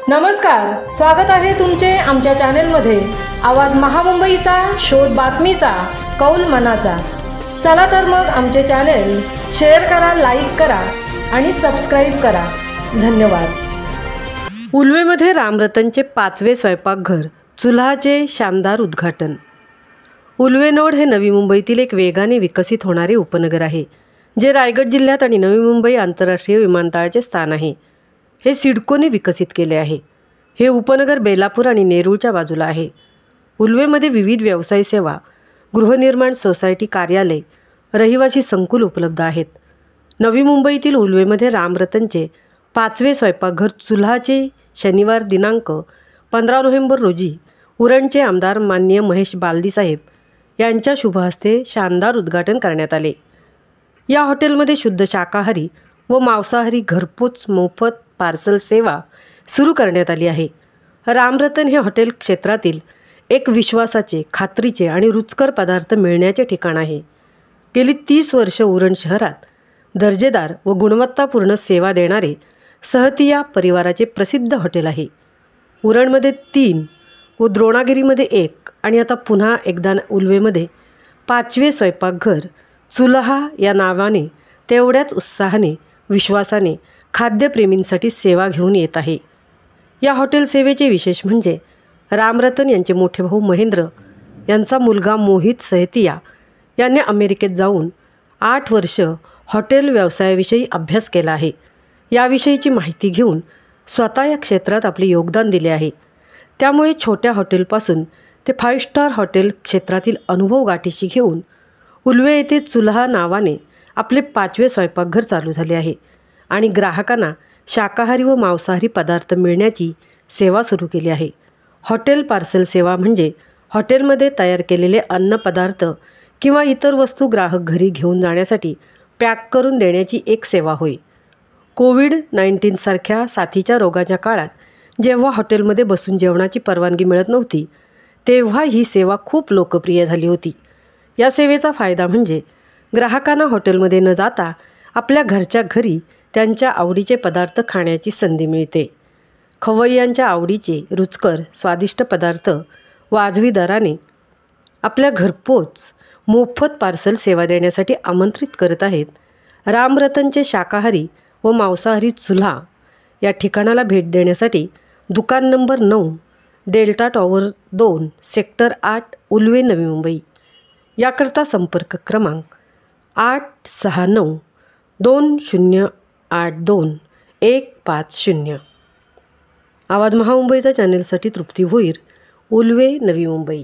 नमस्कार, स्वागत आहे तुमचे आमच्या चॅनलमध्ये। आवाज महामुंबईचा, शोध बातमीचा, कौल मनाचा। चला तर मग आमचे चॅनल शेअर करा, लाईक करा आणि सबस्क्राइब करा। धन्यवाद। उल्वेमध्ये रामरतनचे 5वे स्वयंपाकघर चुल्हाचे शानदार उद्घाटन। उल्वे नोड हे नवी मुंबईतील एक वेगाने विकसित होणारे उपनगर आहे, जे रायगड जिल्ह्यात आणि नवी मुंबई आंतरराष्ट्रीय विमानतळाचे स्थान आहे। हे सिडकोने विकसित केले आहे। हे उपनगर बेलापूर आणि नेरूळच्या बाजूला आहे। उल्वेमध्ये विविध व्यवसाय सेवा, गृहनिर्माण सोसायटी, कार्यालय, रहिवासी संकुल उपलब्ध आहेत। नवी मुंबईतील उल्वेमध्ये रामरतनचे 5वे स्वयंपाकघर चुल्हाचे शनिवार दिनांक 15 नोव्हेंबर रोजी उरणचे आमदार माननीय महेश बालदीसाहेब यांच्या शुभहस्ते शानदार उद्घाटन करण्यात आले। या हॉटेलमध्ये शुद्ध शाकाहारी व मांसाहारी घरपोच मोफत पार्सल सेवा सुरू करण्यात आली आहे। रामरतन हे हॉटेल क्षेत्रातील एक विश्वासाचे, खात्रीचे आणि रुचकर पदार्थ मिळण्याचे ठिकाण आहे। गेली 30 वर्ष उरण शहरात दर्जेदार व गुणवत्तापूर्ण सेवा देणारे सहतिया परिवाराचे प्रसिद्ध हॉटेल आहे। उरणमध्ये 3 व द्रोणागिरीमध्ये 1 आणि आता पुन्हा एकदा उल्वेमध्ये 5वे स्वयंपाकघर चुल्हा या नावाने तेवढ्याच उत्साहाने, विश्वासाने खाद्यप्रेमींसाठी सेवा घेऊन येत आहे। या हॉटेल सेवेचे विशेष म्हणजे रामरतन यांचे मोठे भाऊ महेंद्र यांचा मुलगा मोहित सहतिया यांनी अमेरिकेत जाऊन 8 वर्ष हॉटेल व्यवसायाविषयी अभ्यास केला आहे। याविषयीची माहिती घेऊन स्वतः या क्षेत्रात आपले योगदान दिले आहे। त्यामुळे छोट्या हॉटेलपासून ते 5 स्टार हॉटेल क्षेत्रातील अनुभव गाठीशी घेऊन उल्वे येथे चुल्हा नावाने आपले 5वे स्वयंपाकघर चालू झाले आहे आणि ग्राहकांना शाकाहारी व मांसाहारी पदार्थ मिळण्याची सेवा सुरू केली आहे। हॉटेल पार्सल सेवा म्हणजे हॉटेलमध्ये तयार केलेले अन्नपदार्थ किंवा इतर वस्तू ग्राहक घरी घेऊन जाण्यासाठी पॅक करून देण्याची एक सेवा होय। कोविड-19 सारख्या साथीच्या रोगाच्या काळात जेव्हा हॉटेलमध्ये बसून जेवणाची परवानगी मिळत नव्हती, तेव्हा ही सेवा खूप लोकप्रिय झाली होती। या सेवेचा फायदा म्हणजे ग्राहकांना हॉटेलमध्ये न जाता आपल्या घरच्या घरी त्यांच्या आवडीचे पदार्थ खाण्याची संधी मिळते। खवय्यांच्या आवडीचे रुचकर, स्वादिष्ट पदार्थ वाजवी दराने आपल्या घरपोच मोफत पार्सल सेवा देण्यासाठी आमंत्रित करत आहेत। रामरतनचे शाकाहारी व मांसाहारी चुल्हा या ठिकाणाला भेट देण्यासाठी दुकान number 9, delta tower 2, sector 8, Ulwe, Navi Mumbai याकरता संपर्क क्रमांक 869 2082 150। आवाज महामुंबईचा चॅनेलसाठी तृप्ती भोईर, उल्वे, नवी मुंबई।